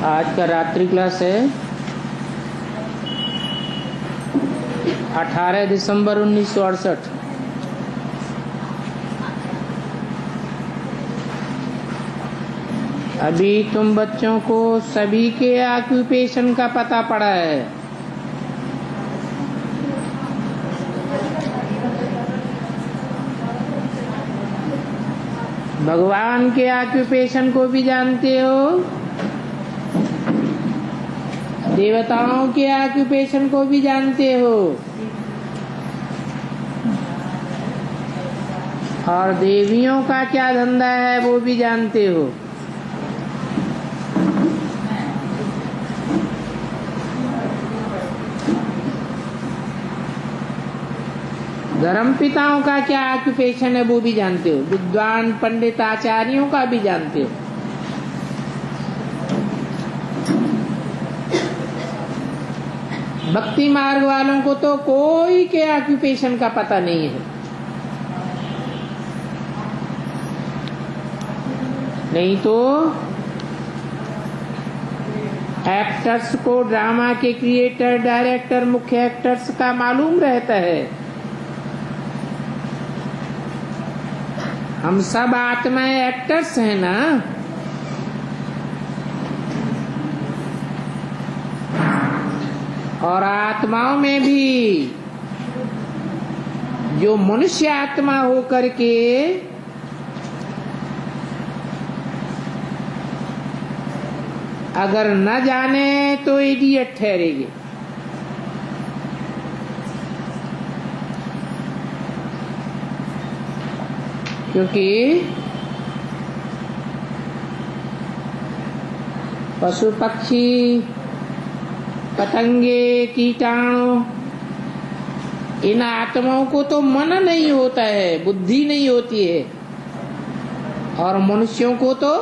आज का रात्रि क्लास है 18 दिसंबर 1968। अभी तुम बच्चों को सभी के ऑक्यूपेशन का पता पड़ा है। भगवान के ऑक्यूपेशन को भी जानते हो, देवताओं के ऑक्यूपेशन को भी जानते हो, और देवियों का क्या धंधा है वो भी जानते हो। धर्म पिताओं का क्या ऑक्यूपेशन है वो भी जानते हो, विद्वान पंडित आचार्यों का भी जानते हो। भक्ति मार्ग वालों को तो कोई के ऑक्यूपेशन का पता नहीं है। नहीं तो एक्टर्स को, ड्रामा के क्रिएटर, डायरेक्टर, मुख्य एक्टर्स का मालूम रहता है। हम सब आत्माएं एक्टर्स हैं ना। और आत्माओं में भी जो मनुष्य आत्मा होकर के अगर न जाने तो इडियट ठहरेंगे। क्योंकि पशु पक्षी, पतंगे, कीटाणु, इन आत्माओं को तो मन नहीं होता है, बुद्धि नहीं होती है, और मनुष्यों को तो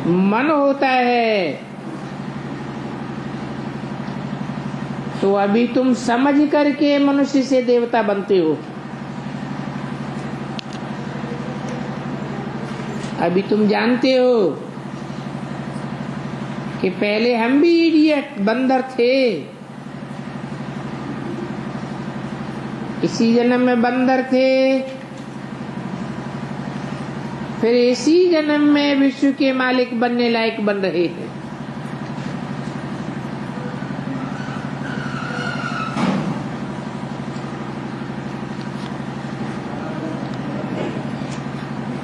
मन होता है। तो अभी तुम समझ करके मनुष्य से देवता बनते हो। अभी तुम जानते हो कि पहले हम भी इडियट बंदर थे, इसी जन्म में बंदर थे, फिर इसी जन्म में विश्व के मालिक बनने लायक बन रहे हैं।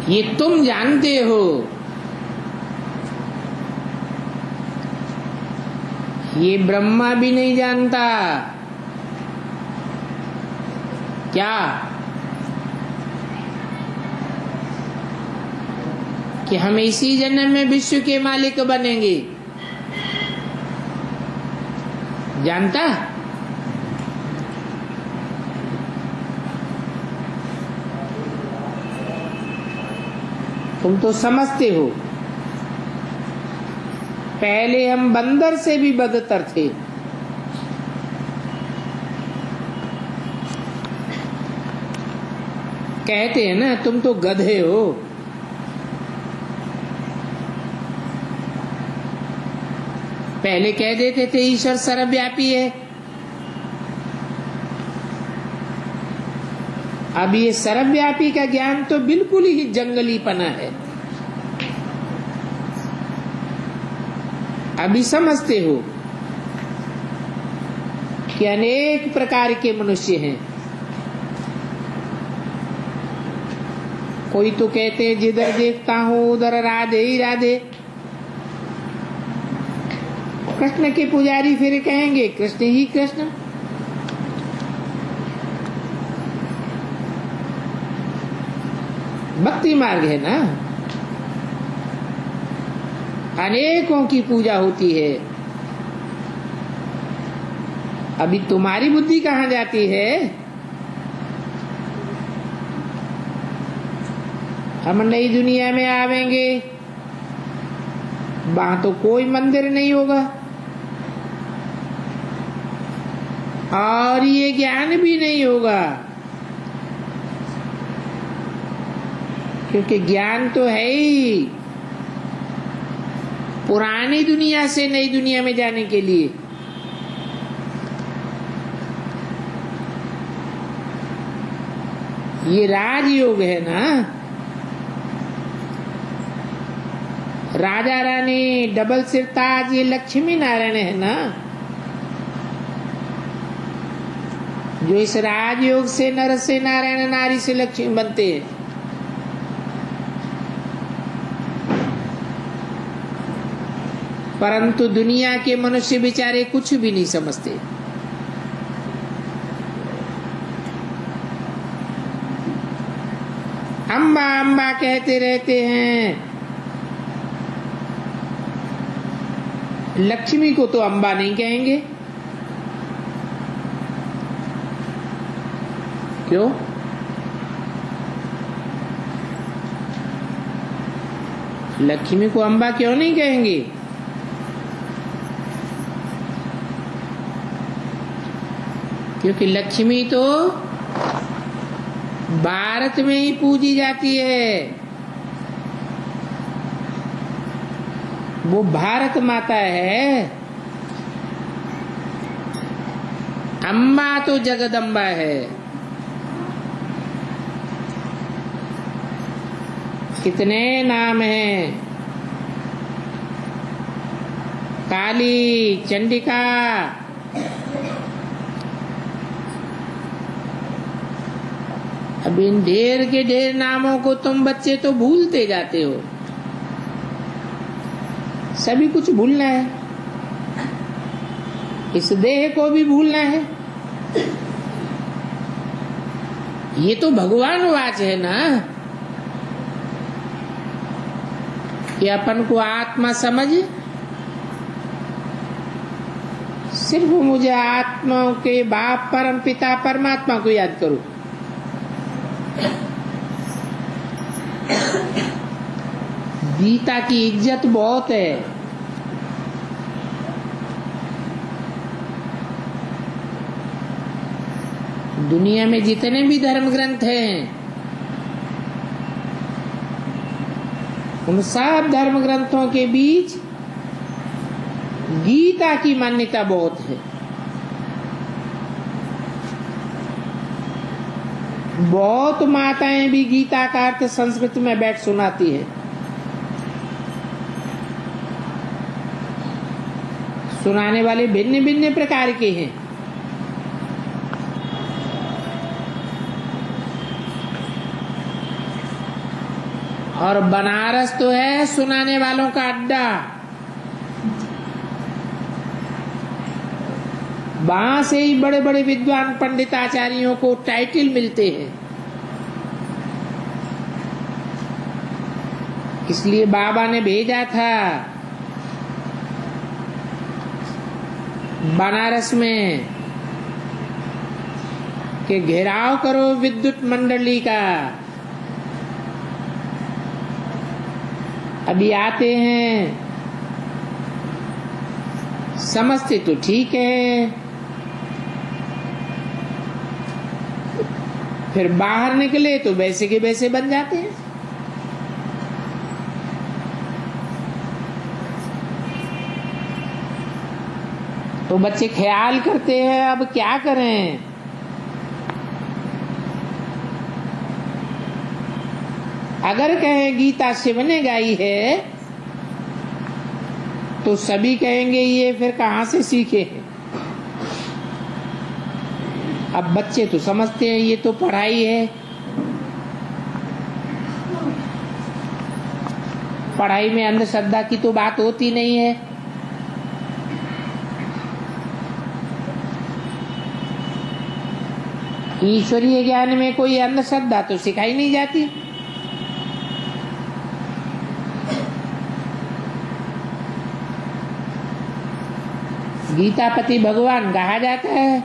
ये तुम जानते हो। ये ब्रह्मा भी नहीं जानता। क्या? कि हम इसी जन्म में विश्व के मालिक बनेंगे। जानता? तुम तो समझते हो पहले हम बंदर से भी बदतर थे। कहते हैं ना, तुम तो गधे हो। पहले कह देते थे ईश्वर सर्वव्यापी है। अब ये सर्वव्यापी का ज्ञान तो बिल्कुल ही जंगलीपना है। अभी समझते हो कि अनेक प्रकार के मनुष्य हैं। कोई तो कहते हैं जिधर देखता हूं उधर राधे ही राधे। कृष्ण के पुजारी फिर कहेंगे कृष्ण ही कृष्ण। भक्ति मार्ग है ना, अनेकों की पूजा होती है। अभी तुम्हारी बुद्धि कहाँ जाती है? हम नई दुनिया में आवेंगे, वहां तो कोई मंदिर नहीं होगा, और ये ज्ञान भी नहीं होगा। क्योंकि ज्ञान तो है ही, पुरानी दुनिया से नई दुनिया में जाने के लिए। ये राजयोग है ना। राजा रानी, डबल सिरताज, ये लक्ष्मी नारायण है ना, जो इस राजयोग से नर से नारायण, नारी से लक्ष्मी बनते हैं। परंतु दुनिया के मनुष्य बेचारे कुछ भी नहीं समझते। अम्बा अम्बा कहते रहते हैं, लक्ष्मी को तो अम्बा नहीं कहेंगे। क्यों? लक्ष्मी को अम्बा क्यों नहीं कहेंगे? क्योंकि लक्ष्मी तो भारत में ही पूजी जाती है। वो भारत माता है। अम्बा तो जगदम्बा है। कितने नाम हैं? काली, चंडिका, अब इन ढेर के ढेर नामों को तुम बच्चे तो भूलते जाते हो। सभी कुछ भूलना है, इस देह को भी भूलना है। ये तो भगवान वाच है ना कि अपन को आत्मा समझ। सिर्फ मुझे आत्मा के बाप परम पिता परमात्मा को याद करो। गीता की इज्जत बहुत है। दुनिया में जितने भी धर्म ग्रंथ हैं, उन सब धर्म ग्रंथों के बीच गीता की मान्यता बहुत है। बहुत माताएं भी गीता का अर्थ संस्कृत में बैठ सुनाती है। सुनाने वाले भिन्न भिन्न प्रकार के हैं। और बनारस तो है सुनाने वालों का अड्डा। वहां से ही बड़े बड़े विद्वान पंडित आचार्यों को टाइटल मिलते हैं। इसलिए बाबा ने भेजा था बनारस में कि घेराव करो विद्युत मंडली का। अभी आते हैं, समझते तो ठीक है, फिर बाहर निकले तो वैसे के वैसे बन जाते हैं। तो बच्चे ख्याल करते हैं, अब क्या करें। अगर कहें गीता शिव ने गाई है तो सभी कहेंगे ये फिर कहां से सीखे हैं। अब बच्चे तो समझते हैं ये तो पढ़ाई है। पढ़ाई में अंधश्रद्धा की तो बात होती नहीं है। ईश्वरीय ज्ञान में कोई अंधश्रद्धा तो सिखाई नहीं जाती। गीतापति भगवान कहा जाता है।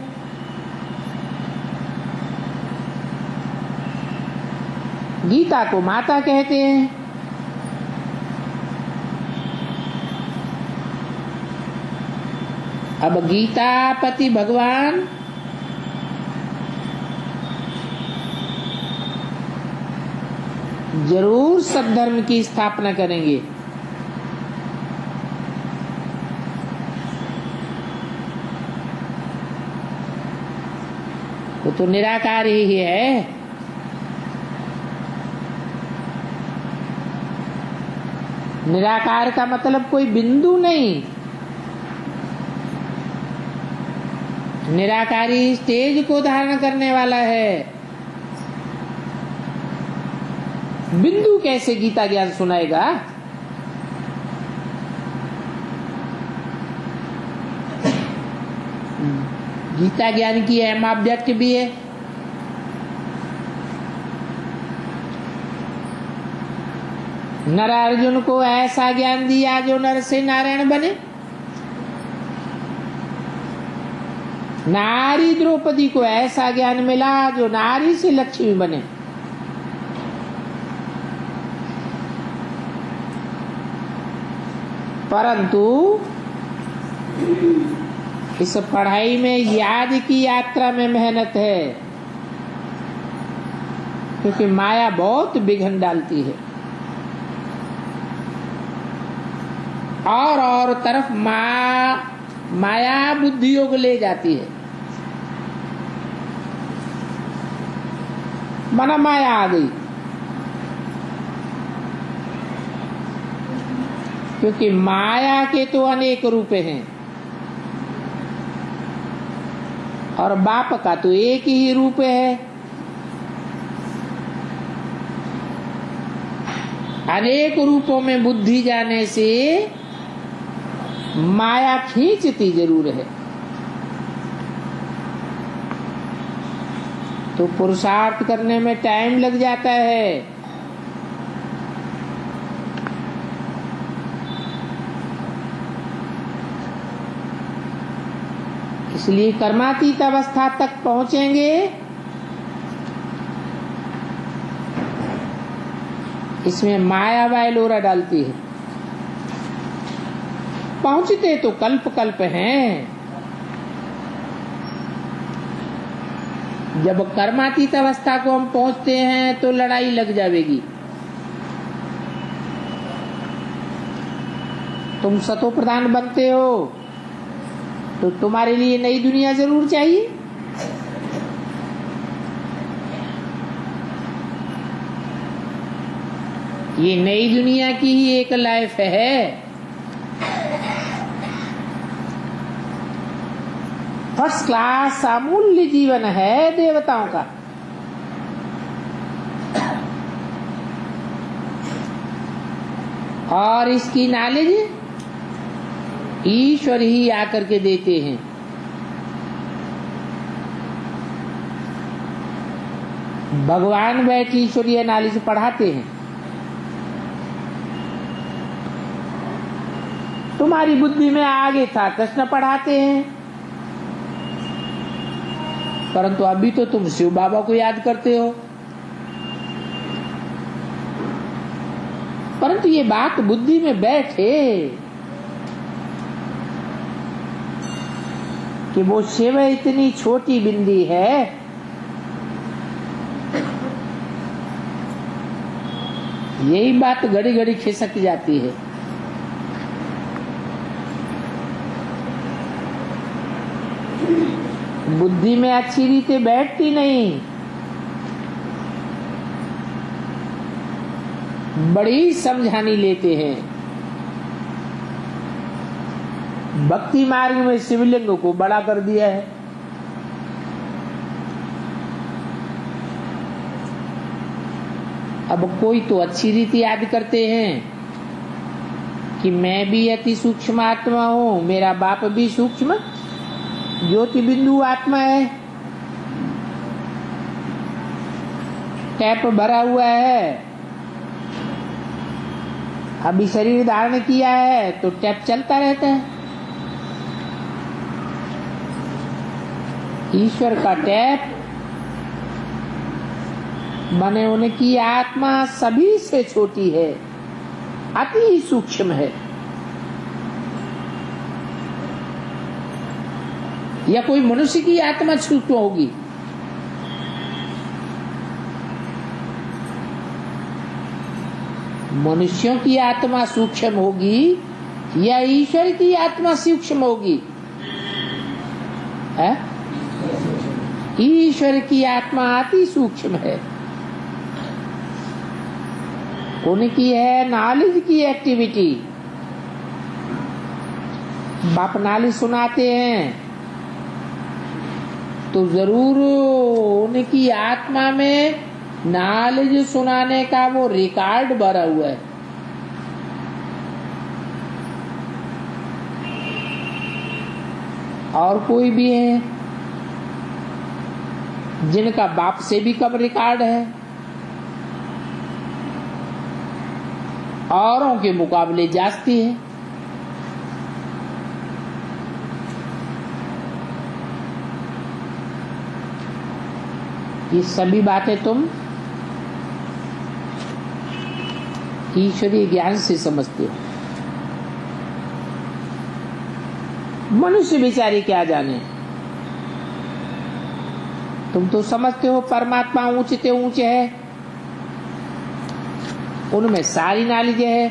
गीता को माता कहते हैं। अब गीतापति भगवान जरूर सद्धर्म की स्थापना करेंगे। वो तो निराकार ही है। निराकार का मतलब कोई बिंदु नहीं, निराकारी स्टेज को धारण करने वाला है। बिंदु कैसे गीता ज्ञान सुनाएगा? गीता ज्ञान की अहम अव्यक्त भी है। नर अर्जुन को ऐसा ज्ञान दिया जो नर से नारायण बने, नारी द्रौपदी को ऐसा ज्ञान मिला जो नारी से लक्ष्मी बने। परंतु इस पढ़ाई में याद की यात्रा में मेहनत है, क्योंकि माया बहुत विघ्न डालती है। और तरफ माया बुद्धि योग ले जाती है। मना माया आ गई, क्योंकि माया के तो अनेक रूप हैं और बाप का तो एक ही रूप है। अनेक रूपों में बुद्धि जाने से माया खींचती जरूर है। तो पुरुषार्थ करने में टाइम लग जाता है। इसलिए कर्मातीत अवस्था तक पहुंचेंगे, इसमें माया वायलोरा डालती है। पहुंचते तो कल्प कल्प हैं। जब कर्मातीत अवस्था को हम पहुंचते हैं तो लड़ाई लग जाएगी। तुम सतो प्रधान बनते हो तो तुम्हारे लिए नई दुनिया जरूर चाहिए। ये नई दुनिया की ही एक लाइफ है। फर्स्ट क्लास अमूल्य जीवन है देवताओं का। और इसकी नॉलेज ईश्वर ही आकर के देते हैं। भगवान बैठ ईश्वरीय नॉलेज पढ़ाते हैं। तुम्हारी बुद्धि में आगे था कृष्ण पढ़ाते हैं, परंतु अभी तो तुम शिव बाबा को याद करते हो। परंतु ये बात बुद्धि में बैठे कि वो शिव इतनी छोटी बिंदी है, यही बात घड़ी घड़ी खिसक जाती है। बुद्धि में अच्छी रीते बैठती नहीं, बड़ी समझानी लेते हैं। भक्ति मार्ग में शिवलिंग को बड़ा कर दिया है। अब कोई तो अच्छी रीति याद करते हैं कि मैं भी अति सूक्ष्म आत्मा हूं, मेरा बाप भी सूक्ष्म ज्योति बिंदु आत्मा है। टैप भरा हुआ है, अभी शरीर धारण किया है तो टैप चलता रहता है। ईश्वर का टैप बने उनकी आत्मा सभी से छोटी है, अति सूक्ष्म है। या कोई मनुष्य की आत्मा सूक्ष्म होगी? मनुष्यों की आत्मा सूक्ष्म होगी या ईश्वर की आत्मा सूक्ष्म होगी? है ईश्वर की आत्मा अति सूक्ष्म है, उनकी है नॉलेज की एक्टिविटी। बाप नॉलेज सुनाते हैं तो जरूर उनकी आत्मा में नॉलेज सुनाने का वो रिकॉर्ड भरा हुआ है। और कोई भी है जिनका बाप से भी कम रिकॉर्ड है, औरों के मुकाबले जास्ती है। ये सभी बातें तुम ईश्वरीय ज्ञान से समझते हो। मनुष्य बेचारे क्या जाने, तुम तो समझते हो परमात्मा ऊंचे ऊंचे है, उनमें सारी नॉलेज है,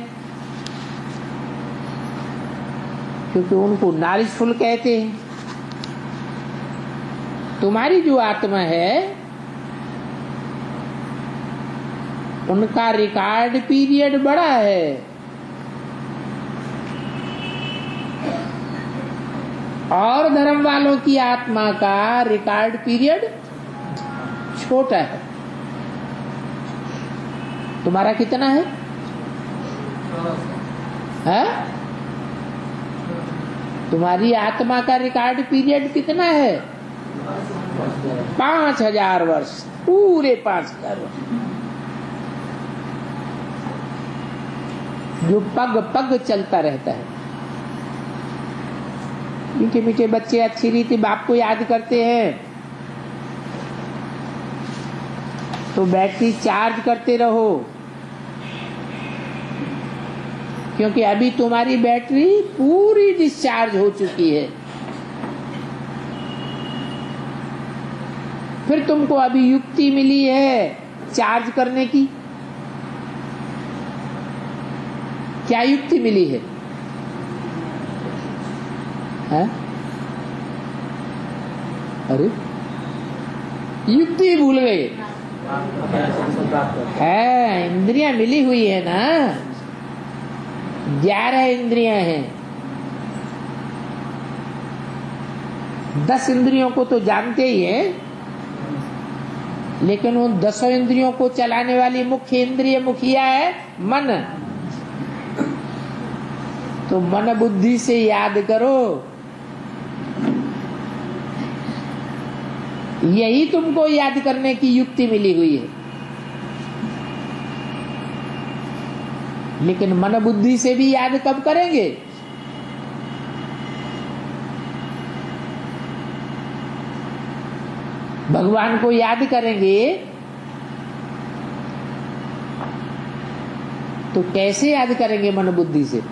क्योंकि उनको नॉलेजफुल कहते हैं। तुम्हारी जो आत्मा है उनका रिकॉर्ड पीरियड बड़ा है, और धर्म वालों की आत्मा का रिकॉर्ड पीरियड छोटा है। तुम्हारा कितना है? तुम्हारी आत्मा का रिकॉर्ड पीरियड कितना है? 5000 वर्ष, पूरे 5000 वर्ष, जो पग पग चलता रहता है। मीठे मीठे बच्चे अच्छी रीति बाप को याद करते हैं तो बैटरी चार्ज करते रहो, क्योंकि अभी तुम्हारी बैटरी पूरी डिस्चार्ज हो चुकी है। फिर तुमको अभी युक्ति मिली है चार्ज करने की। क्या युक्ति मिली है? अरे युक्ति भूल गए है। इंद्रियां मिली हुई है ना, 11 इंद्रियां हैं। 10 इंद्रियों को तो जानते ही हैं, लेकिन उन 10 इंद्रियों को चलाने वाली मुख्य इंद्रिय मुखिया है मन। तो मन बुद्धि से याद करो, यही तुमको याद करने की युक्ति मिली हुई है। लेकिन मन बुद्धि से भी याद कब करेंगे? भगवान को याद करेंगे तो कैसे याद करेंगे मन बुद्धि से?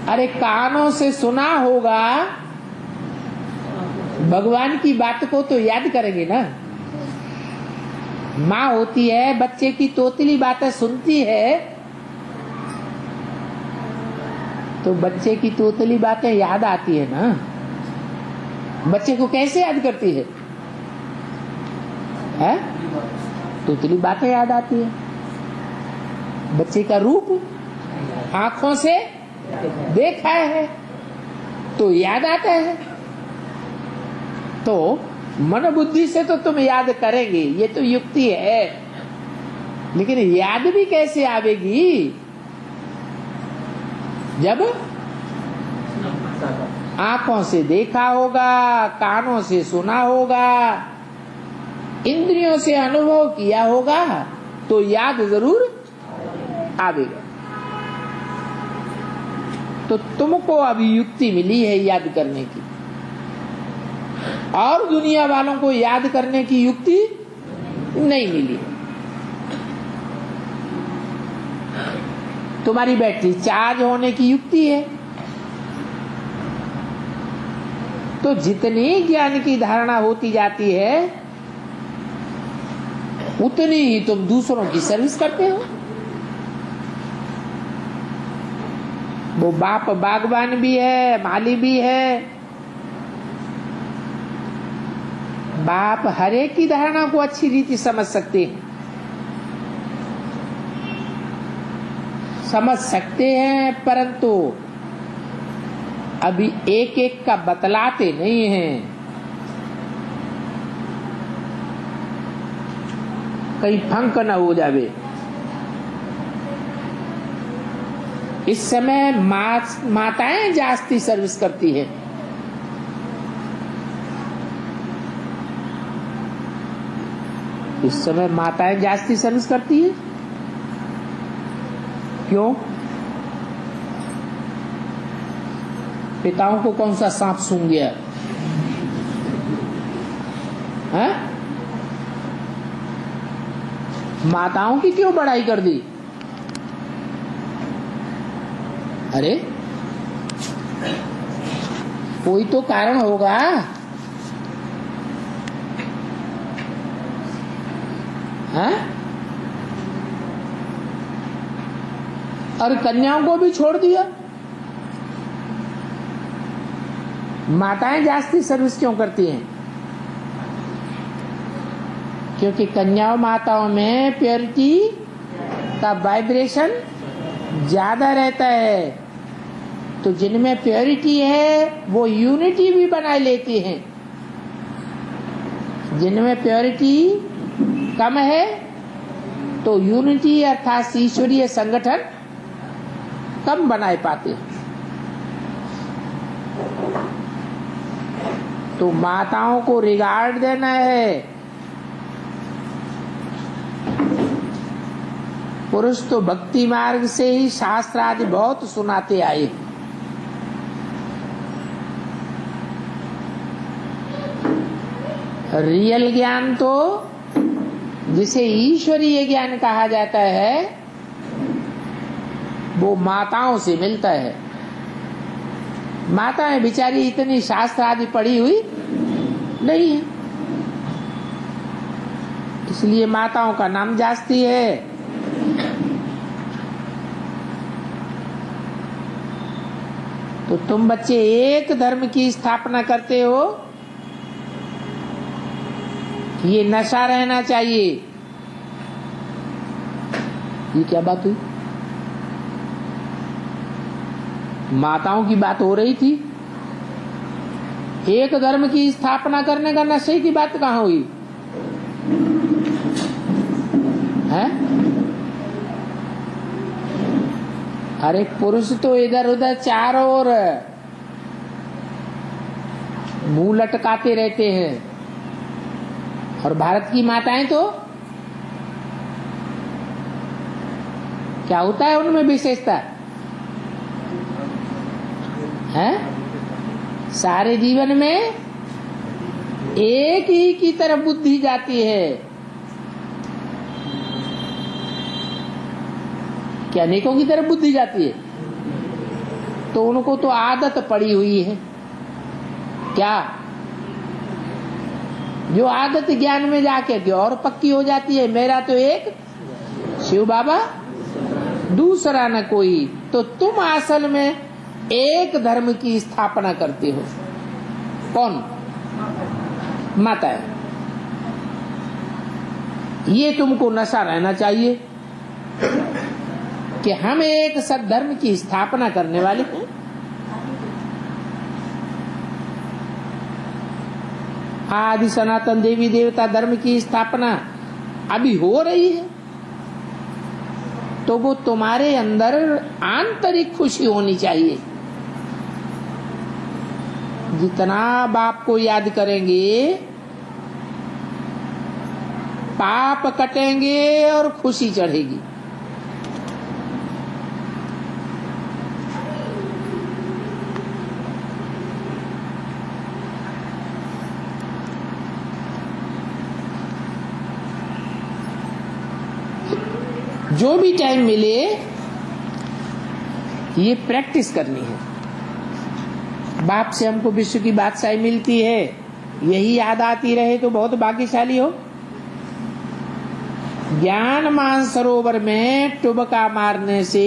अरे कानों से सुना होगा, भगवान की बात को तो याद करेंगे ना। माँ होती है, बच्चे की तोतली बातें सुनती है तो बच्चे की तोतली बातें याद आती है ना। बच्चे को कैसे याद करती है? तोतली बातें याद आती है। बच्चे का रूप आंखों से देखा है तो याद आता है। तो मन बुद्धि से तो तुम याद करेंगे, ये तो युक्ति है। लेकिन याद भी कैसे आवेगी? जब आंखों से देखा होगा, कानों से सुना होगा, इंद्रियों से अनुभव किया होगा, तो याद जरूर आवेगा। तो तुमको अभी युक्ति मिली है याद करने की, और दुनिया वालों को याद करने की युक्ति नहीं मिली। तुम्हारी बैटरी चार्ज होने की युक्ति है। तो जितनी ज्ञान की धारणा होती जाती है उतनी ही तुम दूसरों की सर्विस करते हो। वो बाप बागवान भी है, माली भी है। बाप हर एक की धारणा को अच्छी रीति समझ सकते हैं, परंतु अभी एक एक का बतलाते नहीं हैं। कहीं फंक न हो जावे। इस समय माताएं जास्ती सर्विस करती है। इस समय माताएं जास्ती सर्विस करती है। क्यों? पिताओं को कौन सा सांप सूंघ गया है? माताओं की क्यों बड़ाई कर दी? अरे कोई तो कारण होगा। हैं? और कन्याओं को भी छोड़ दिया। माताएं जास्ती सर्विस क्यों करती हैं? क्योंकि कन्याओं माताओं में प्योरिटी का वाइब्रेशन ज्यादा रहता है। तो जिनमें प्योरिटी है वो यूनिटी भी बनाए लेती हैं। जिनमें प्योरिटी कम है तो यूनिटी अर्थात ईश्वरीय संगठन कम बनाए पाते हैं। तो माताओं को रिगार्ड देना है। पुरुष तो भक्ति मार्ग से ही शास्त्र आदि बहुत सुनाते आए। रियल ज्ञान तो जिसे ईश्वरीय ज्ञान कहा जाता है वो माताओं से मिलता है। माताएं बेचारी इतनी शास्त्र आदि पढ़ी हुई नहीं है, इसलिए माताओं का नाम जास्ती है। तो तुम बच्चे एक धर्म की स्थापना करते हो, ये नशा रहना चाहिए। ये क्या बात हुई? माताओं की बात हो रही थी, एक धर्म की स्थापना करने का नशे की बात कहाँ हुई है? अरे पुरुष तो इधर उधर चारों ओर मुंह लटकाते रहते हैं, और भारत की माताएं तो क्या होता है उनमें विशेषता है? सारे जीवन में एक ही की तरफ बुद्धि जाती है। क्या अनेकों की तरफ बुद्धि जाती है? तो उनको तो आदत पड़ी हुई है। क्या जो आदत ज्ञान में जाके जो और पक्की हो जाती है, मेरा तो एक शिव बाबा दूसरा न कोई। तो तुम असल में एक धर्म की स्थापना करते हो। कौन? माता है। ये तुमको नशा रहना चाहिए कि हम एक सद्धर्म की स्थापना करने वाले हैं। आदि सनातन देवी देवता धर्म की स्थापना अभी हो रही है, तो वो तुम्हारे अंदर आंतरिक खुशी होनी चाहिए। जितना बाप को याद करेंगे पाप कटेंगे और खुशी चढ़ेगी। जो भी टाइम मिले ये प्रैक्टिस करनी है। बाप से हमको विश्व की बादशाही मिलती है, यही याद आती रहे तो बहुत भाग्यशाली हो। ज्ञान मानसरोवर में टुबका मारने से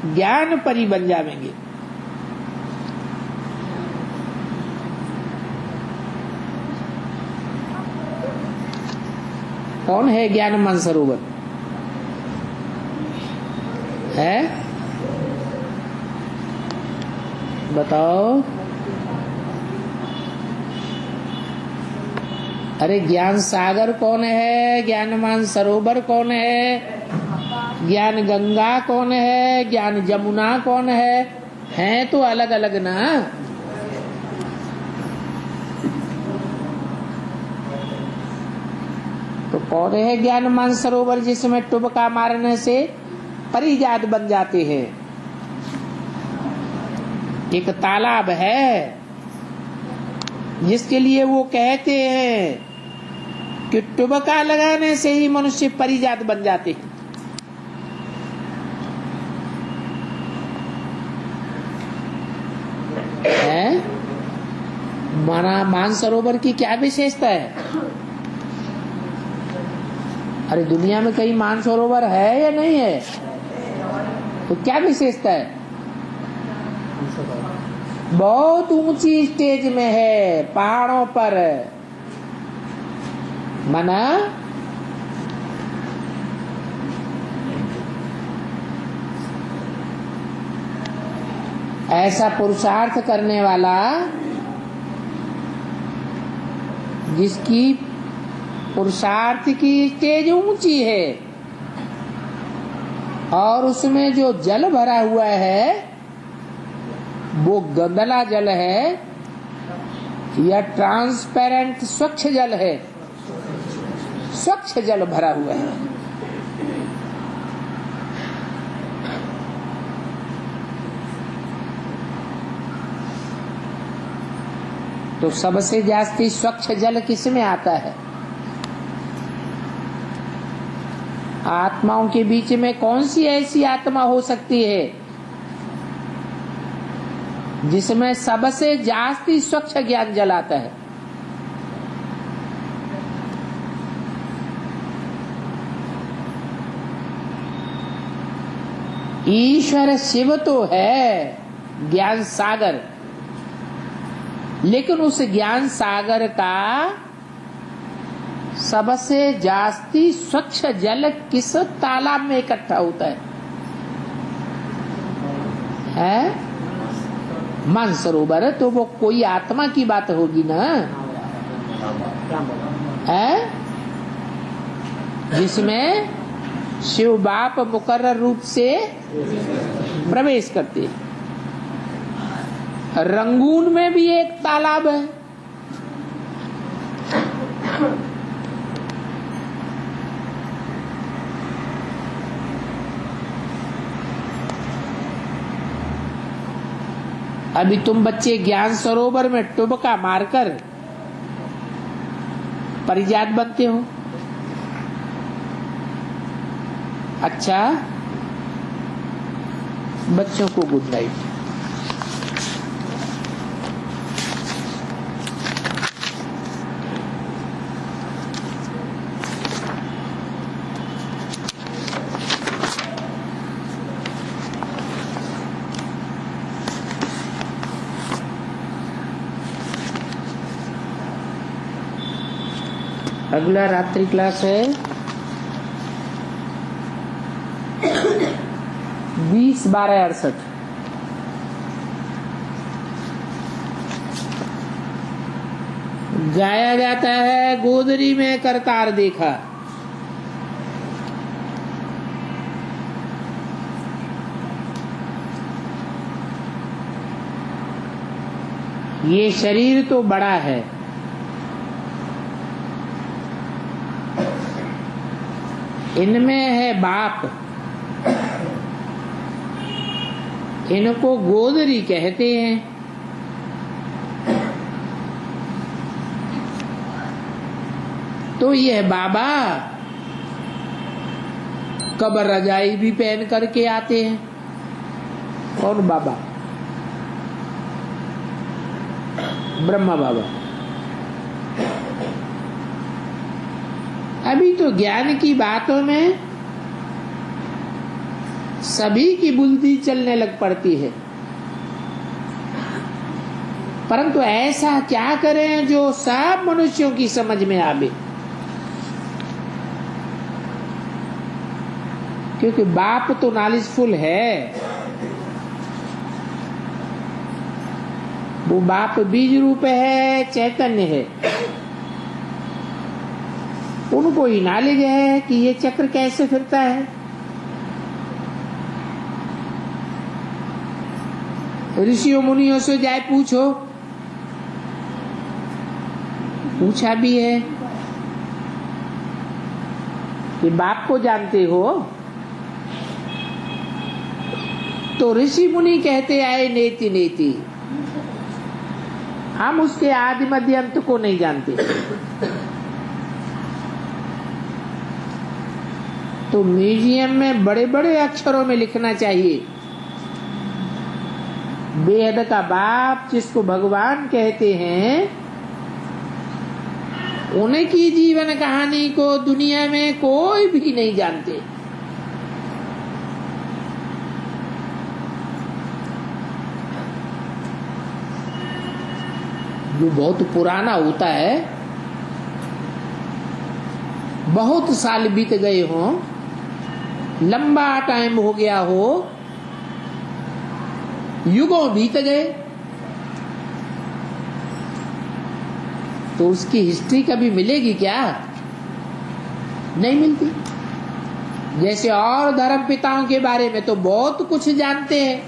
ज्ञान परी बन जाएंगे। कौन है ज्ञान मानसरोवर? है, बताओ। अरे ज्ञान सागर कौन है? ज्ञान मानसरोवर कौन है? ज्ञान गंगा कौन है? ज्ञान जमुना कौन है? हैं तो अलग अलग ना। तो कौन है ज्ञान मानसरोवर जिसमें टुबका मारने से परिजात बन जाते हैं? एक तालाब है जिसके लिए वो कहते हैं कि टुबका लगाने से ही मनुष्य परिजात बन जाते हैं। मानसरोवर की क्या विशेषता है? अरे दुनिया में कहीं मानसरोवर है या नहीं है? तो क्या विशेषता है? बहुत ऊंची स्टेज में है, पहाड़ों पर। माना ऐसा पुरुषार्थ करने वाला जिसकी पुरुषार्थ की स्टेज ऊंची है और उसमें जो जल भरा हुआ है वो गंदला जल है या ट्रांसपेरेंट स्वच्छ जल है? स्वच्छ जल भरा हुआ है। तो सबसे जास्ती स्वच्छ जल किस में आता है? आत्माओं के बीच में कौन सी ऐसी आत्मा हो सकती है जिसमें सबसे जास्ती स्वच्छ ज्ञान जल आता है? ईश्वर शिव तो है ज्ञान सागर, लेकिन उस ज्ञान सागर का सबसे जास्ती स्वच्छ जल किस तालाब में इकट्ठा होता है? मानसरोवर। तो वो कोई आत्मा की बात होगी ना, है जिसमें शिव बाप मुकर्रर रूप से प्रवेश करते हैं। रंगून में भी एक तालाब है। अभी तुम बच्चे ज्ञान सरोवर में टुबका मारकर परिजात बनते हो। अच्छा, बच्चों को गुड नाइट। अगला रात्रि क्लास है 20/12/68। गाया जाता है गोदरी में करतार देखा। ये शरीर तो बड़ा है, इनमें है बाप, इनको गोदरी कहते हैं। तो यह बाबा कब्र रजाई भी पहन करके आते हैं। कौन बाबा? ब्रह्मा बाबा। अभी तो ज्ञान की बातों में सभी की बुद्धि चलने लग पड़ती है। परंतु ऐसा क्या करें जो सब मनुष्यों की समझ में आवे। क्योंकि बाप तो नॉलेजफुल है, वो बाप बीज रूप है, चैतन्य है। उनको ही नॉलेज है कि ये चक्र कैसे फिरता है। ऋषियों मुनियों से जाए पूछो, पूछा भी है कि बाप को जानते हो? तो ऋषि मुनि कहते आए नेति नेति, हम उसके आदि मध्य अंत को नहीं जानते। तो म्यूजियम में बड़े बड़े अक्षरों में लिखना चाहिए, वेद का बाप जिसको भगवान कहते हैं, उनकी जीवन कहानी को दुनिया में कोई भी नहीं जानते। जो बहुत पुराना होता है, बहुत साल बीत गए हों, लंबा टाइम हो गया हो, युगों बीत गए, तो उसकी हिस्ट्री कभी मिलेगी क्या? नहीं मिलती। जैसे और धर्म पिताओं के बारे में तो बहुत कुछ जानते हैं।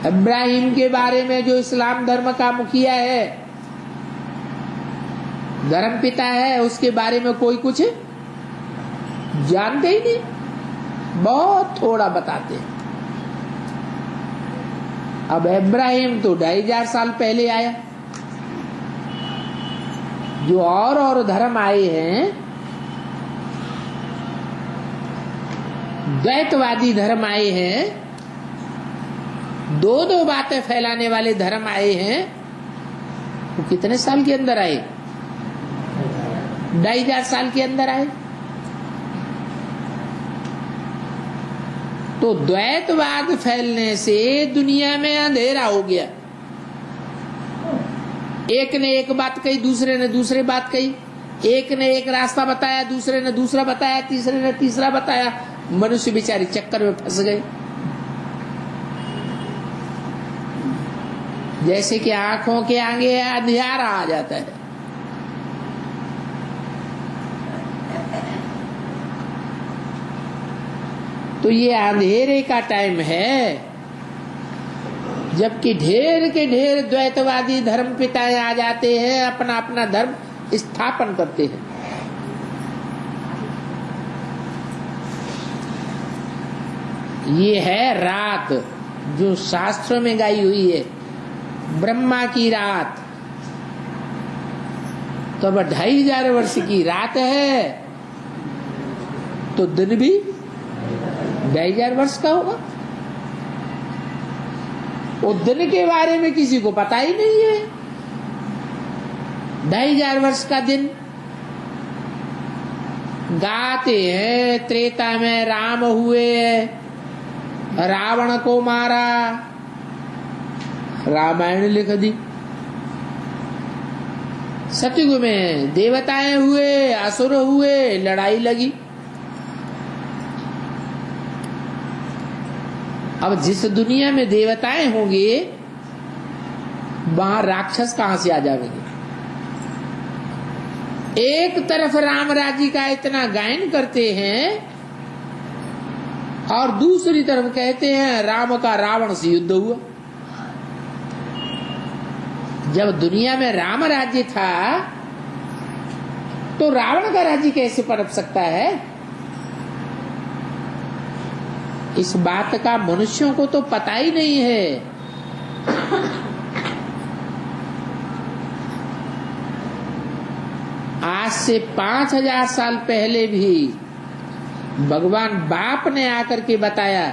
इब्राहिम के बारे में जो इस्लाम धर्म का मुखिया है, धर्म पिता है, उसके बारे में कोई कुछ जानते ही नहीं, बहुत थोड़ा बताते हैं। अब इब्राहिम तो 2500 साल पहले आया। जो और धर्म आए हैं, द्वैतवादी धर्म आए हैं, दो दो बातें फैलाने वाले धर्म आए हैं, वो कितने साल के अंदर आए? 2500 साल के अंदर आए। तो द्वैतवाद फैलने से दुनिया में अंधेरा हो गया। एक ने एक बात कही, दूसरे ने दूसरी बात कही, एक ने एक रास्ता बताया, दूसरे ने दूसरा बताया, तीसरे ने तीसरा बताया, मनुष्य बेचारे चक्कर में फंस गए। जैसे कि आंखों के आगे अंधियारा आ जाता है। तो ये अंधेरे का टाइम है, जबकि ढेर के ढेर द्वैतवादी धर्म पिताएं आ जाते हैं, अपना अपना धर्म स्थापन करते हैं। ये है रात जो शास्त्रों में गाई हुई है, ब्रह्मा की रात। तो अब 2500 वर्ष की रात है, तो दिन भी 2500 वर्ष का होगा। वो दिन के बारे में किसी को पता ही नहीं है। 2500 वर्ष का दिन गाते हैं, त्रेता में राम हुए, रावण को मारा, रामायण लिख दी। सतयुग में देवताएं हुए, असुर हुए, लड़ाई लगी। अब जिस दुनिया में देवताएं होंगे, वहां राक्षस कहां से आ जाएंगे? एक तरफ राम राज्य का इतना गायन करते हैं और दूसरी तरफ कहते हैं राम का रावण से युद्ध हुआ। जब दुनिया में राम राज्य था, तो रावण का राज्य कैसे पनप सकता है? इस बात का मनुष्यों को तो पता ही नहीं है। आज से 5000 साल पहले भी भगवान बाप ने आकर के बताया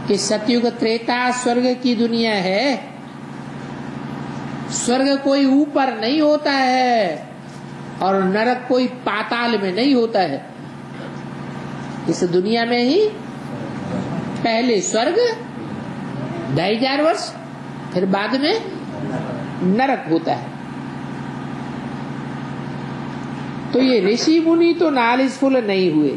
कि सतयुग त्रेता स्वर्ग की दुनिया है। स्वर्ग कोई ऊपर नहीं होता है, और नरक कोई पाताल में नहीं होता है, इस दुनिया में ही पहले स्वर्ग 2500 वर्ष, फिर बाद में नरक होता है। तो ये ऋषि मुनि तो नॉलेजफुल नहीं हुए।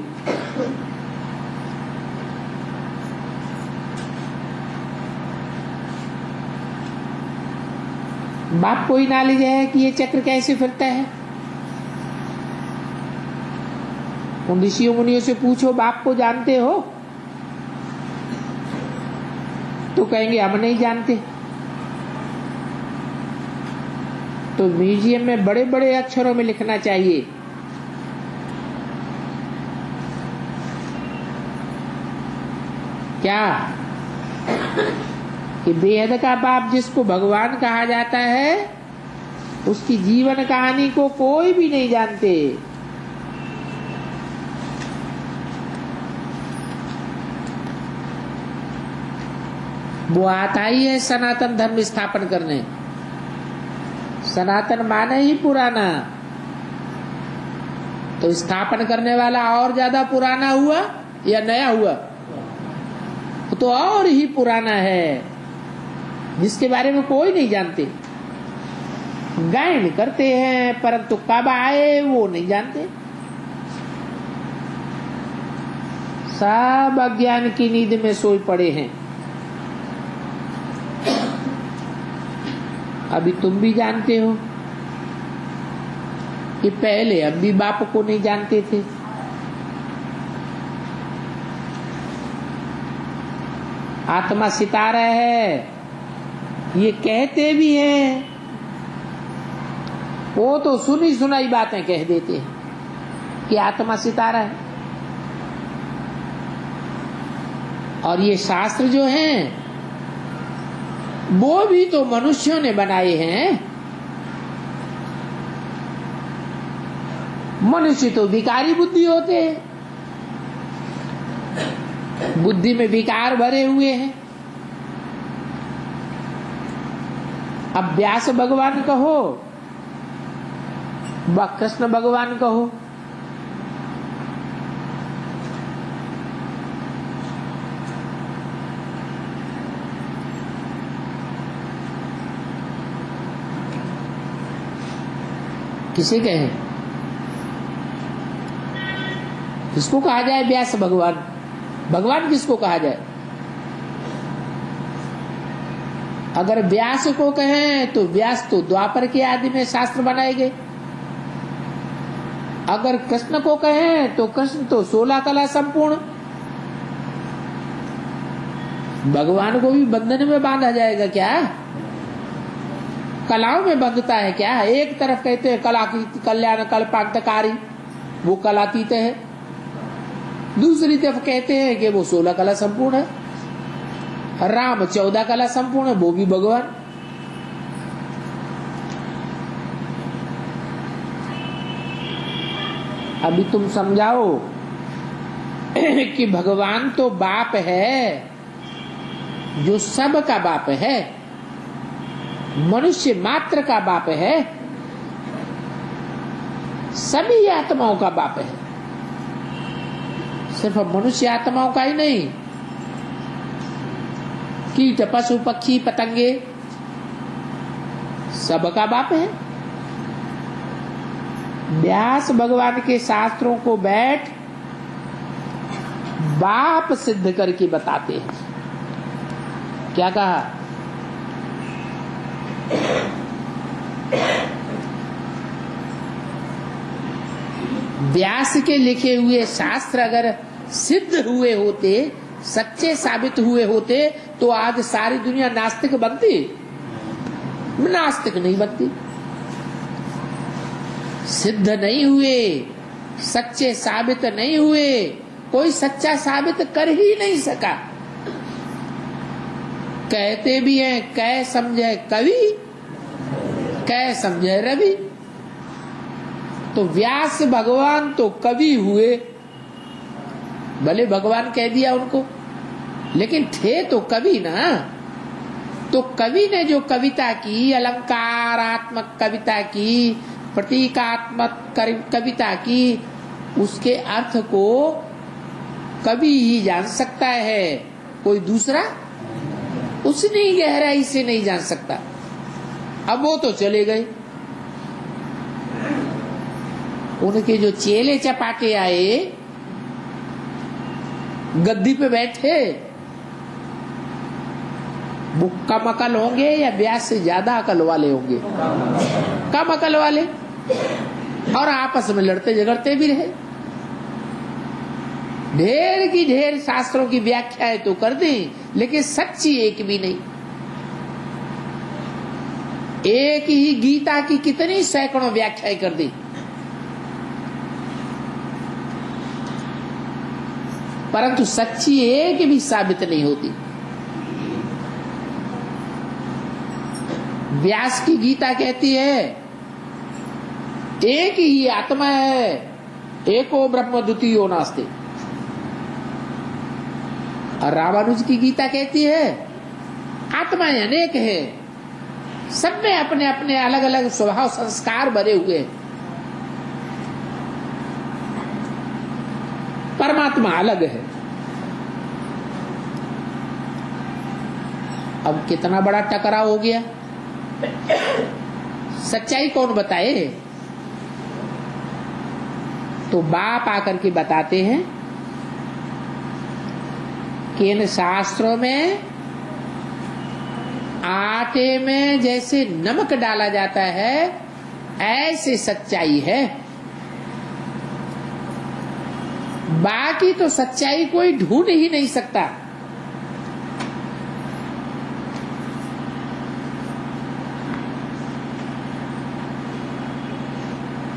बाप को ही नॉलेज है कि ये चक्र कैसे फिरता है। उन ऋषियों मुनियों से पूछो, बाप को जानते हो? तो कहेंगे हम नहीं जानते। तो म्यूजियम में बड़े बड़े अक्षरों में लिखना चाहिए, क्या कि बेहद का बाप जिसको भगवान कहा जाता है, उसकी जीवन कहानी को कोई भी नहीं जानते। वो आता ही है सनातन धर्म स्थापन करने। सनातन माने ही पुराना, तो स्थापन करने वाला और ज्यादा पुराना हुआ या नया हुआ? तो और ही पुराना है, जिसके बारे में कोई नहीं जानते। गायन करते हैं परंतु कब आए वो नहीं जानते। सब अज्ञान की नींद में सोए पड़े हैं। अभी तुम भी जानते हो कि पहले हम भी बाप को नहीं जानते थे। आत्मा सितारा है ये कहते भी हैं, वो तो सुनी सुनाई बातें कह देते हैं कि आत्मा सितारा है। और ये शास्त्र जो हैं वो भी तो मनुष्यों ने बनाए हैं। मनुष्य तो विकारी बुद्धि होते हैं, बुद्धि में विकार भरे हुए हैं। अब व्यास भगवान कहो व कृष्ण भगवान कहो, किसे कहें? किसको कहा जाए व्यास भगवान? भगवान किसको कहा जाए? अगर व्यास को कहें तो व्यास तो द्वापर के आदि में शास्त्र बनाए गए। अगर कृष्ण को कहें तो कृष्ण तो 16 कला संपूर्ण। भगवान को भी बंधन में बांधा जाएगा क्या? कलाओं में बंधता है क्या? एक तरफ कहते हैं कला की कल्याण कल्पांतकारी, वो कलातीत है। दूसरी तरफ कहते हैं कि वो 16 कला संपूर्ण है। राम 14 कला संपूर्ण है, वो भी भगवान। अभी तुम समझाओ कि भगवान तो बाप है, जो सब का बाप है, मनुष्य मात्र का बाप है, सभी आत्माओं का बाप है। सिर्फ मनुष्य आत्माओं का ही नहीं, कीट पशु पक्षी पतंगे सबका बाप है। व्यास भगवान के शास्त्रों को बैठ बाप सिद्ध करके बताते हैं। क्या कहा? व्यास के लिखे हुए शास्त्र अगर सिद्ध हुए होते, सच्चे साबित हुए होते, तो आज सारी दुनिया नास्तिक बनती? नास्तिक नहीं बनती। सिद्ध नहीं हुए, सच्चे साबित नहीं हुए, कोई सच्चा साबित कर ही नहीं सका। कहते भी हैं कै समझे कवि, कै समझे रवि। तो व्यास भगवान तो कवि हुए, भले भगवान कह दिया उनको, लेकिन थे तो कवि ना। तो कवि ने जो कविता की, अलंकारात्मक कविता की, प्रतीकात्मक कविता की उसके अर्थ को कभी ही जान सकता है, कोई दूसरा उतनी गहराई से नहीं जान सकता। अब वो तो चले गए, उनके जो चेले चपाटे आए, गद्दी पे बैठे, वो कम अकल होंगे या व्यास से ज्यादा अकल वाले होंगे? कम अकल वाले, और आपस में लड़ते झगड़ते भी रहे। ढेर की ढेर शास्त्रों की व्याख्याएं तो कर दी, लेकिन सच्ची एक भी नहीं। एक ही गीता की कितनी सैकड़ों व्याख्याएं कर दी, परंतु सच्ची एक भी साबित नहीं होती। व्यास की गीता कहती है एक ही आत्मा है, एको ब्रह्म द्वितीयो नास्ति। और रामानुज की गीता कहती है आत्माएं अनेक है, सब में अपने अपने अलग अलग स्वभाव संस्कार भरे हुए, परमात्मा अलग है। अब कितना बड़ा टकराव हो गया, सच्चाई कौन बताए? तो बाप आकर के बताते हैं कि इन शास्त्रों में आटे में जैसे नमक डाला जाता है, ऐसे सच्चाई है। बाकी तो सच्चाई कोई ढूंढ ही नहीं सकता।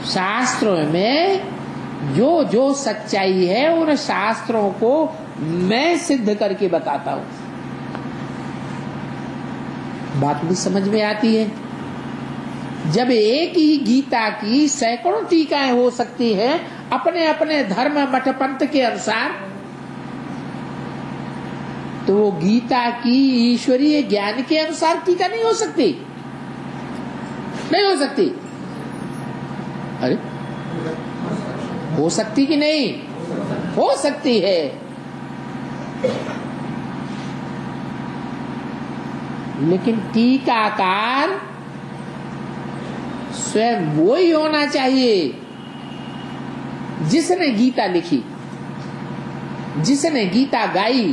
शास्त्रों में जो जो सच्चाई है, उन शास्त्रों को मैं सिद्ध करके बताता हूं। बात भी समझ में आती है। जब एक ही गीता की सैकड़ों टीकाएं हो सकती हैं अपने अपने धर्म मठ पंथ के अनुसार, तो वो गीता की ईश्वरीय ज्ञान के अनुसार टीका नहीं हो सकती, नहीं हो सकती। अरे हो सकती कि नहीं? हो सकती है। लेकिन टीकाकार स्वयं वो ही होना चाहिए जिसने गीता लिखी, जिसने गीता गाई।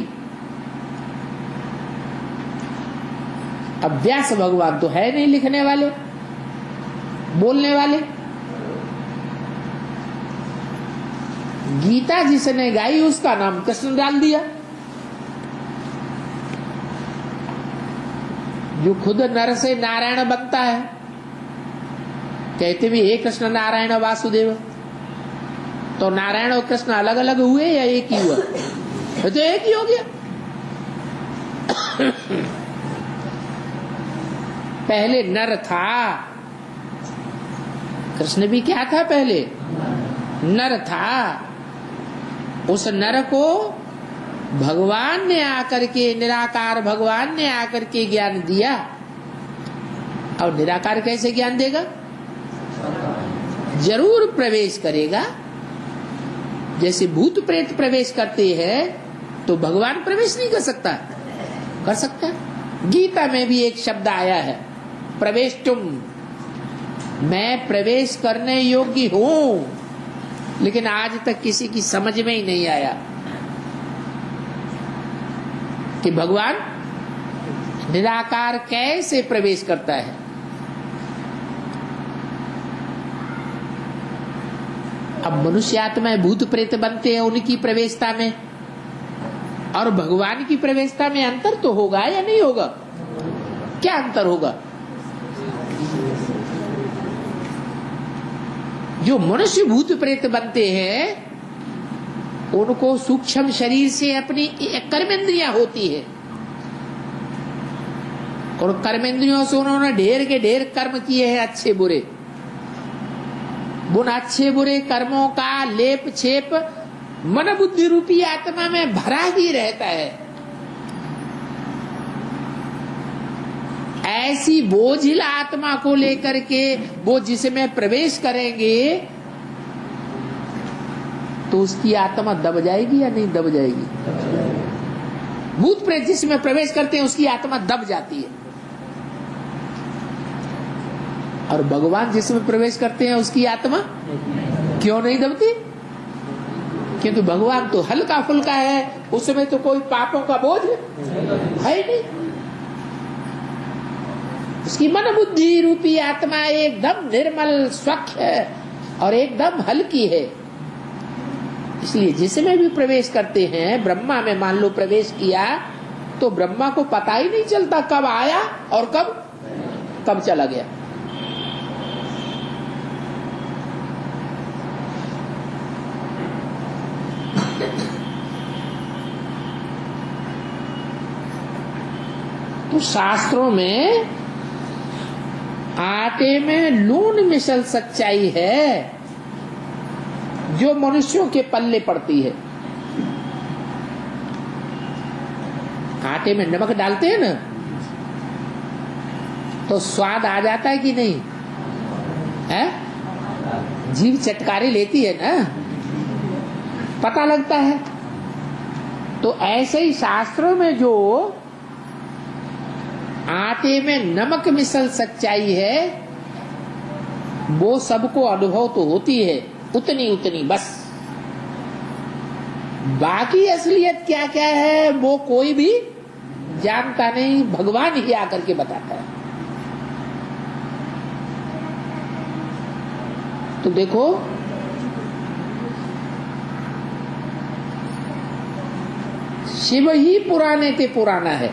अब व्यास भगवान तो है नहीं लिखने वाले, बोलने वाले। गीता जिसने गाई उसका नाम कृष्ण डाल दिया। जो खुद नर से नारायण बनता है, कहते भी हे कृष्ण नारायण वासुदेव, तो नारायण और कृष्ण अलग अलग हुए या एक ही हुआ? तो एक ही हो गया। पहले नर था, कृष्ण भी क्या था? पहले नर था। उस नर को भगवान ने आकर के, निराकार भगवान ने आकर के ज्ञान दिया। और निराकार कैसे ज्ञान देगा? जरूर प्रवेश करेगा। जैसे भूत प्रेत प्रवेश करते हैं, तो भगवान प्रवेश नहीं कर सकता? कर सकता। गीता में भी एक शब्द आया है, प्रवेष्टुम। मैं प्रवेश करने योग्य हूं, लेकिन आज तक किसी की समझ में ही नहीं आया कि भगवान निराकार कैसे प्रवेश करता है। अब मनुष्य आत्माएं भूत प्रेत बनते हैं उनकी प्रवेशता में, और भगवान की प्रवेशता में अंतर तो होगा या नहीं होगा? क्या अंतर होगा? जो मनुष्य भूत प्रेत बनते हैं उनको सूक्ष्म शरीर से अपनी कर्मेंद्रियां होती है, और कर्मेंद्रियों से उन्होंने ढेर के ढेर कर्म किए हैं, अच्छे बुरे। उन अच्छे बुरे कर्मों का लेप छेप मन बुद्धि रूपी आत्मा में भरा ही रहता है। ऐसी बोझिल आत्मा को लेकर के वो जिसमें प्रवेश करेंगे तो उसकी आत्मा दब जाएगी या नहीं दब जाएगी? भूत प्रेत जिसमें प्रवेश करते हैं उसकी आत्मा दब जाती है, और भगवान जिसमें प्रवेश करते हैं उसकी आत्मा क्यों नहीं दबती? क्योंकि भगवान तो हल्का फुल्का है, उसमें तो कोई पापों का बोझ है ही नहीं। उसकी मन बुद्धि रूपी आत्मा एकदम निर्मल स्वच्छ है और एकदम हल्की है। इसलिए जिसमें भी प्रवेश करते हैं, ब्रह्मा में मान लो प्रवेश किया तो ब्रह्मा को पता ही नहीं चलता कब आया और कब चला गया। तो शास्त्रों में आटे में लून मिसल सच्चाई है जो मनुष्यों के पल्ले पड़ती है। आटे में नमक डालते हैं ना तो स्वाद आ जाता है कि नहीं है? जीभ चटकारे लेती है ना, पता लगता है। तो ऐसे ही शास्त्रों में जो आटे में नमक मिसल सच्चाई है वो सबको अनुभव तो होती है उतनी बस। बाकी असलियत क्या क्या है वो कोई भी जानता नहीं, भगवान ही आकर के बताता है। तो देखो शिव ही पुराने ते पुराना है।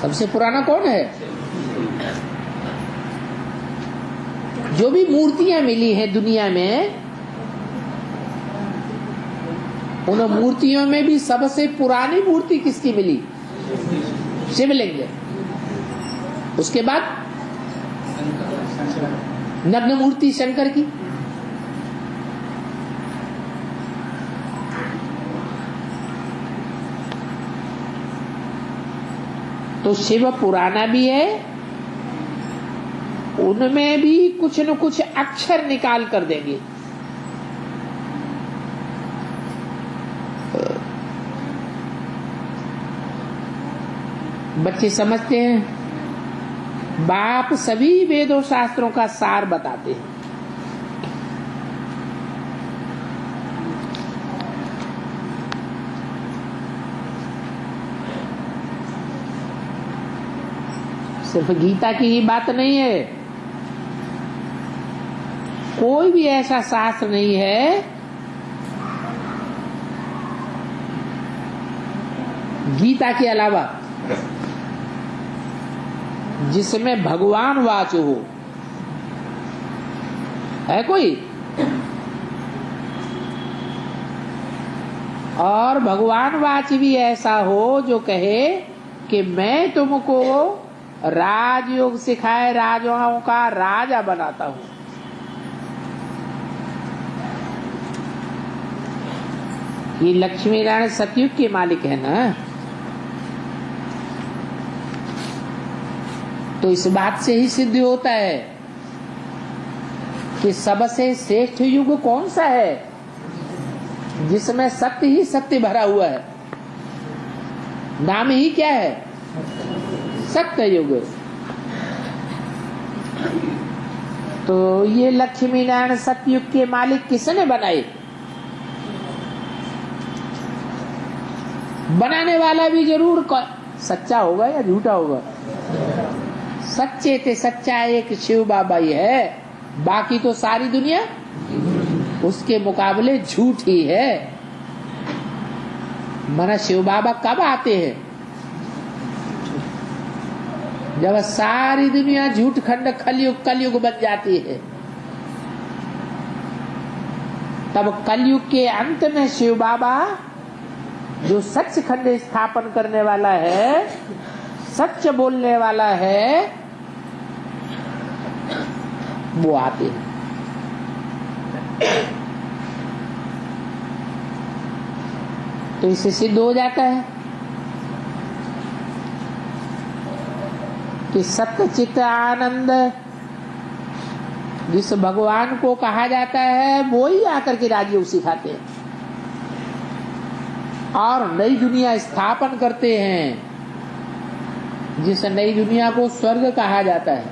सबसे पुराना कौन है? जो भी मूर्तियां मिली हैं दुनिया में, उन मूर्तियों में भी सबसे पुरानी मूर्ति किसकी मिली? शिवलिंग। उसके बाद नग्न मूर्ति शंकर की। तो शिव पुराना भी है, उनमें भी कुछ न कुछ अक्षर निकाल कर देंगे। बच्चे समझते हैं, बाप सभी वेदों शास्त्रों का सार बताते हैं। सिर्फ गीता की ही बात नहीं है, कोई भी ऐसा शास्त्र नहीं है गीता के अलावा जिसमें भगवान वाच हो। है कोई? और भगवान वाच भी ऐसा हो जो कहे कि मैं तुमको राजयोग सिखाए, राजाओं का राजा बनाता हूं। ये लक्ष्मी नारायण सतयुग के मालिक है ना। तो इस बात से ही सिद्ध होता है कि सबसे श्रेष्ठ युग कौन सा है? जिसमें सत्य ही सत्य भरा हुआ है। नाम ही क्या है? सत्य युग। तो ये लक्ष्मी नारायण सतयुग के मालिक किसने बनाए? बनाने वाला भी जरूर सच्चा होगा या झूठा होगा? सच्चे थे सच्चा एक शिव बाबा ही है, बाकी तो सारी दुनिया उसके मुकाबले झूठ ही है। मना शिव बाबा कब आते हैं? जब सारी दुनिया झूठ खंड कलयुग बन जाती है, तब कलयुग के अंत में शिव बाबा जो सच खंड स्थापन करने वाला है, सच बोलने वाला है, वो आते हैं। तो इससे सिद्ध हो जाता है कि सत्य चित्त आनंद जिस भगवान को कहा जाता है वो ही आकर के राजयोग सिखाते हैं और नई दुनिया स्थापन करते हैं, जिस नई दुनिया को स्वर्ग कहा जाता है।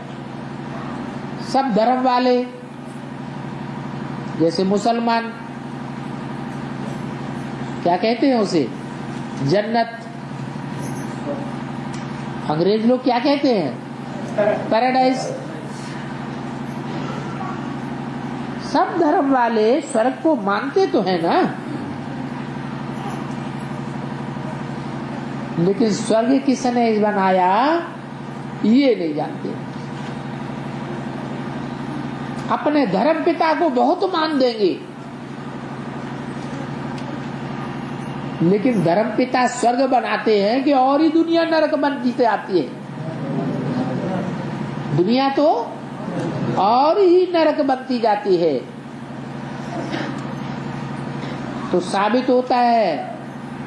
सब धर्म वाले, जैसे मुसलमान क्या कहते हैं उसे, जन्नत। अंग्रेज लोग क्या कहते हैं, पैराडाइज। सब धर्म वाले स्वर्ग को मानते तो है ना, लेकिन स्वर्ग किसने बनाया ये नहीं जानते। अपने धर्म पिता को बहुत मान देंगे, लेकिन धर्म पिता स्वर्ग बनाते हैं कि और ही दुनिया नरक बनती आती है। दुनिया तो और ही नरक बनती जाती है। तो साबित होता है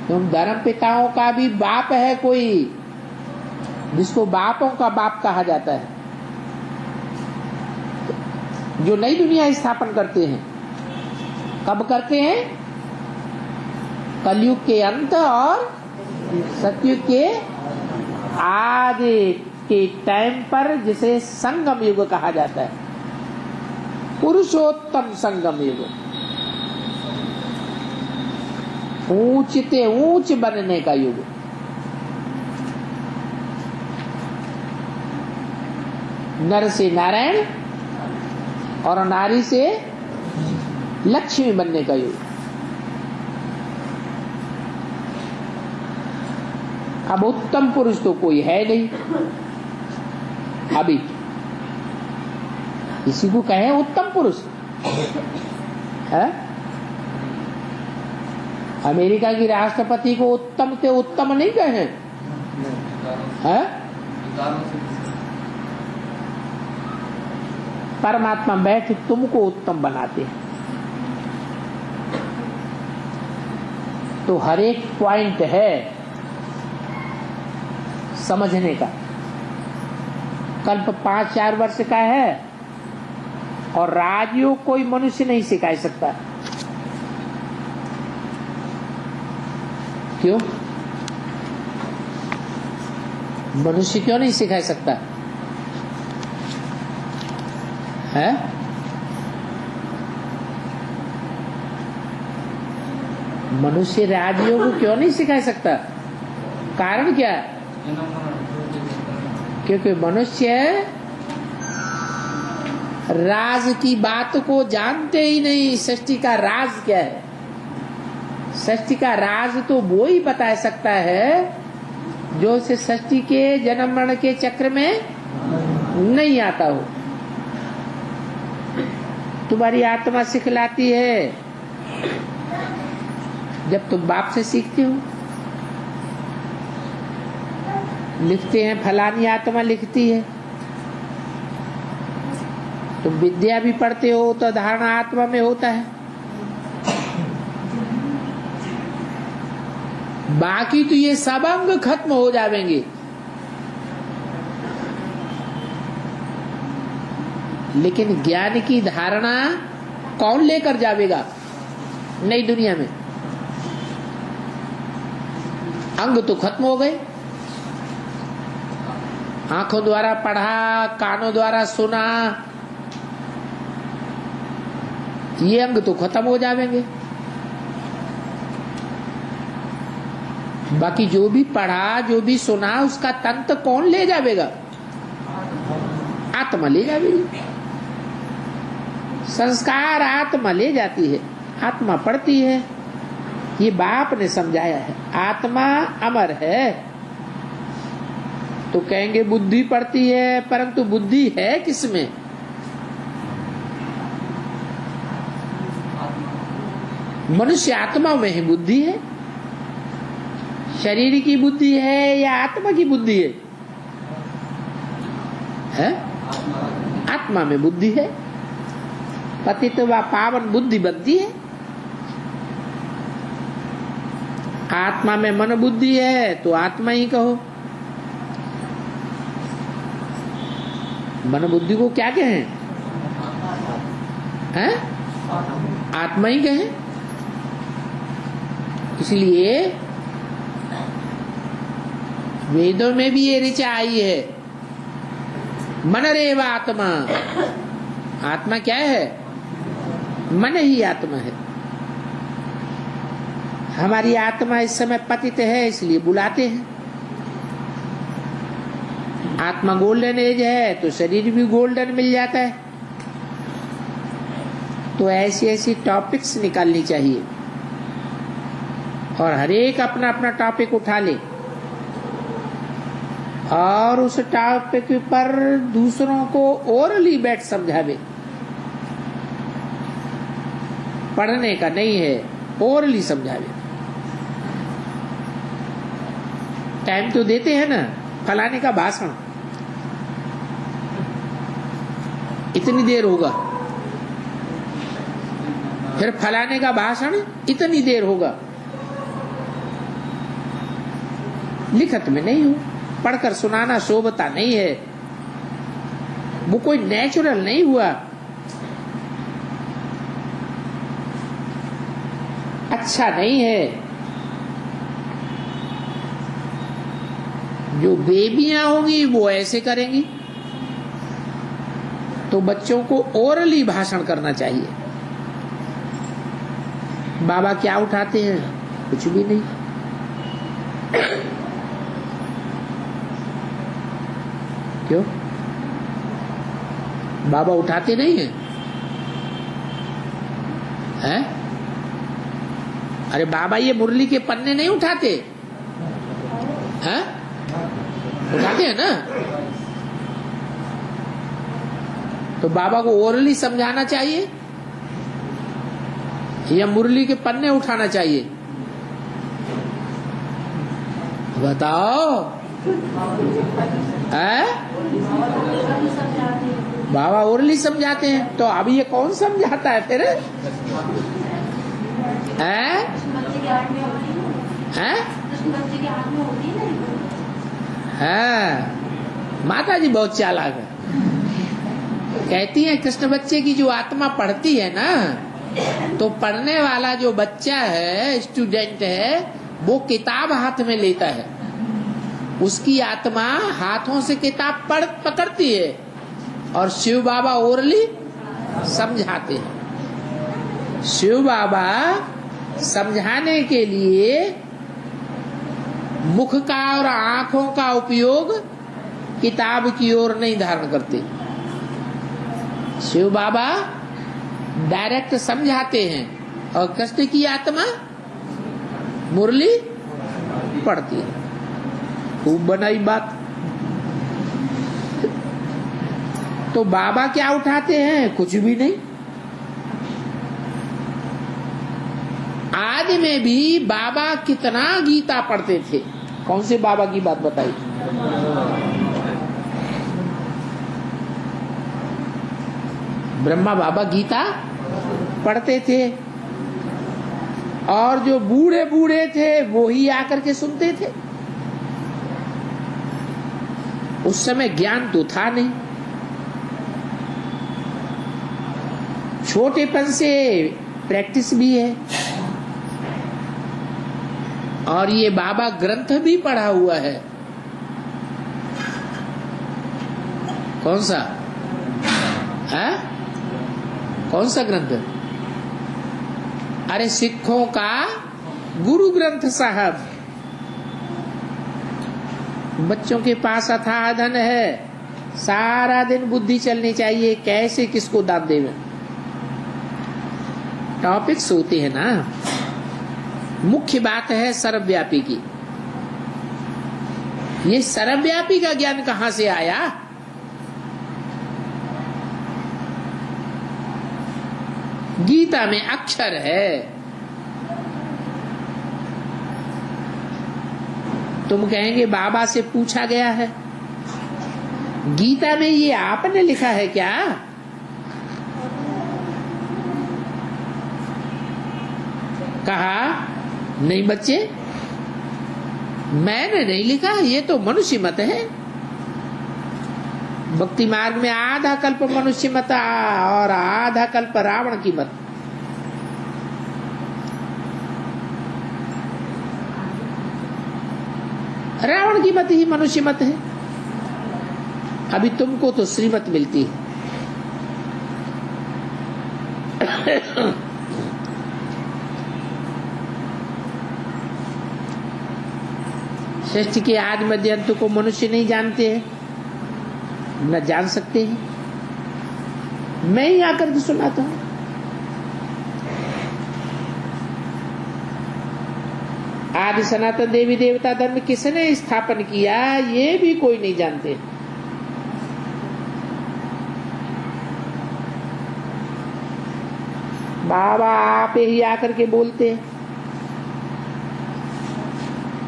कि उन धर्म पिताओं का भी बाप है कोई, जिसको बापों का बाप कहा जाता है, जो नई दुनिया स्थापन करते हैं। कब करते हैं, कलयुग के अंत और सतयुग के आदि के टाइम पर, जिसे संगम युग कहा जाता है, पुरुषोत्तम संगम युग। ऊंच ते ऊंच बनने का युग। नर से नारायण और नारी से लक्ष्मी बनने का युग। अब उत्तम पुरुष तो कोई है नहीं अभी। इसी को कहे उत्तम पुरुष है। अमेरिका की राष्ट्रपति को उत्तम से उत्तम नहीं कहे है? परमात्मा बैठ तुमको उत्तम बनाते हैं। तो हर एक पॉइंट है समझने का। कल्प 5-4 वर्ष का है और राजयोग कोई मनुष्य नहीं सिखा सकता। क्यों? मनुष्य क्यों नहीं सिखा सकता है? मनुष्य राजयोग क्यों नहीं सिखा सकता? कारण क्या है? क्योंकि मनुष्य राज की बात को जानते ही नहीं। सृष्टि का राज क्या है? सृष्टि का राज तो वो ही बता सकता है जो से सृष्टि के जन्म मरण के चक्र में नहीं आता हो। तुम्हारी आत्मा सिखलाती है जब तुम बाप से सीखते हो। लिखते हैं फलानी आत्मा लिखती है। तुम विद्या भी पढ़ते हो तो धारणा आत्मा में होता है। बाकी तो ये सब अंग खत्म हो जाएंगे, लेकिन ज्ञान की धारणा कौन लेकर जाएगा नई दुनिया में? अंग तो खत्म हो गए। आंखों द्वारा पढ़ा, कानों द्वारा सुना, ये अंग तो खत्म हो जाएंगे। बाकी जो भी पढ़ा, जो भी सुना, उसका तंत्र कौन ले जाएगा? आत्मा ले जाएगी। संस्कार आत्मा ले जाती है, आत्मा पढ़ती है। ये बाप ने समझाया है। आत्मा अमर है तो कहेंगे बुद्धि पढ़ती है, परंतु बुद्धि है किसमें? मनुष्य आत्मा में ही बुद्धि है। शरीर की बुद्धि है या आत्मा की बुद्धि है? आत्मा में बुद्धि है। पतित व पावन बुद्धि बनती है। आत्मा में मन बुद्धि है तो आत्मा ही कहो। मन बुद्धि को क्या कहें? हैं? आत्मा ही कहें। इसलिए वेदों में भी ये ऋचा आई है, मन रेव आत्मा। आत्मा क्या है? मन ही आत्मा है। हमारी आत्मा इस समय पतित है, इसलिए बुलाते हैं। आत्मा गोल्डन एज है तो शरीर भी गोल्डन मिल जाता है। तो ऐसी ऐसी टॉपिक्स निकालनी चाहिए और हर एक अपना अपना टॉपिक उठा ले और उस टॉपिक पर दूसरों को ओरली बैठ समझावे। पढ़ने का नहीं है, ओरली समझावे। टाइम तो देते हैं ना, फलाने का भाषण इतनी देर होगा, फिर फलाने का भाषण इतनी देर होगा। लिखत में नहीं हो, पढ़कर सुनाना शोभता नहीं है, वो कोई नेचुरल नहीं हुआ, अच्छा नहीं है। जो बेबियां होंगी वो ऐसे करेंगी। तो बच्चों को ओरली भाषण करना चाहिए। बाबा क्या उठाते हैं? कुछ भी नहीं। क्यों? बाबा उठाते नहीं हैं? हैं? अरे बाबा ये मुरली के पन्ने नहीं उठाते हैं? उठाते हैं ना। तो बाबा को ओरली समझाना चाहिए या मुरली के पन्ने उठाना चाहिए? बताओ। बाबा ओरली समझाते हैं, तो अब ये कौन समझाता है फिर? माता जी बहुत चालाक है। कहती है कृष्ण बच्चे की जो आत्मा पढ़ती है ना, तो पढ़ने वाला जो बच्चा है, स्टूडेंट है, वो किताब हाथ में लेता है। उसकी आत्मा हाथों से किताब पकड़ती है और शिव बाबा ओरली समझाते हैं। शिव बाबा समझाने के लिए मुख का और आंखों का उपयोग किताब की ओर नहीं धारण करते। शिव बाबा डायरेक्ट समझाते हैं और कृष्ण की आत्मा मुरली पढ़ती है। खूब बनाई बात। तो बाबा क्या उठाते हैं? कुछ भी नहीं। आदि में भी बाबा कितना गीता पढ़ते थे। कौन से बाबा की बात बताई? ब्रह्मा बाबा गीता पढ़ते थे और जो बूढ़े बूढ़े थे वो ही आकर के सुनते थे। उस समय ज्ञान तो था नहीं। छोटेपन से प्रैक्टिस भी है और ये बाबा ग्रंथ भी पढ़ा हुआ है। कौन सा? कौन सा ग्रंथ? अरे सिखों का गुरु ग्रंथ साहब। बच्चों के पास अथाह धन है, सारा दिन बुद्धि चलनी चाहिए कैसे किसको दान देवे। टॉपिक्स होते हैं ना। मुख्य बात है सर्वव्यापी की। ये सर्वव्यापी का ज्ञान कहां से आया? गीता में अक्षर है। तुम कहेंगे बाबा से पूछा गया है। गीता में ये आपने लिखा है क्या? कहा नहीं बच्चे, मैंने नहीं लिखा, ये तो मनुष्य मत है। भक्ति मार्ग में आधा कल्प मनुष्य मत और आधा कल्प रावण की मत। रावण की मत ही मनुष्य मत है। अभी तुमको तो श्रीमत मिलती है। सृष्टि के आदि मध्य अंत को मनुष्य नहीं जानते हैं, न जान सकते हैं। मैं ही आकर के सुनाता हूं। आदि सनातन देवी देवता धर्म किसने स्थापन किया, ये भी कोई नहीं जानते। बाबा आप ही आकर के बोलते हैं,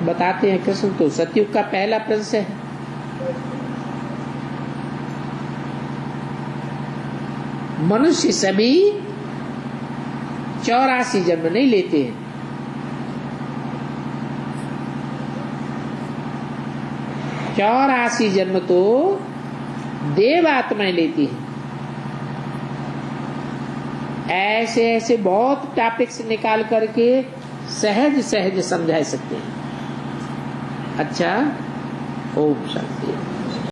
बताते हैं। कृष्ण तो सतयुग का पहला प्रिंस है। मनुष्य सभी 84 जन्म नहीं लेते हैं। 84 जन्म तो देव आत्माएं लेती हैं। ऐसे ऐसे बहुत टॉपिक्स निकाल करके सहज सहज समझा सकते हैं। अच्छा, ओम शांति।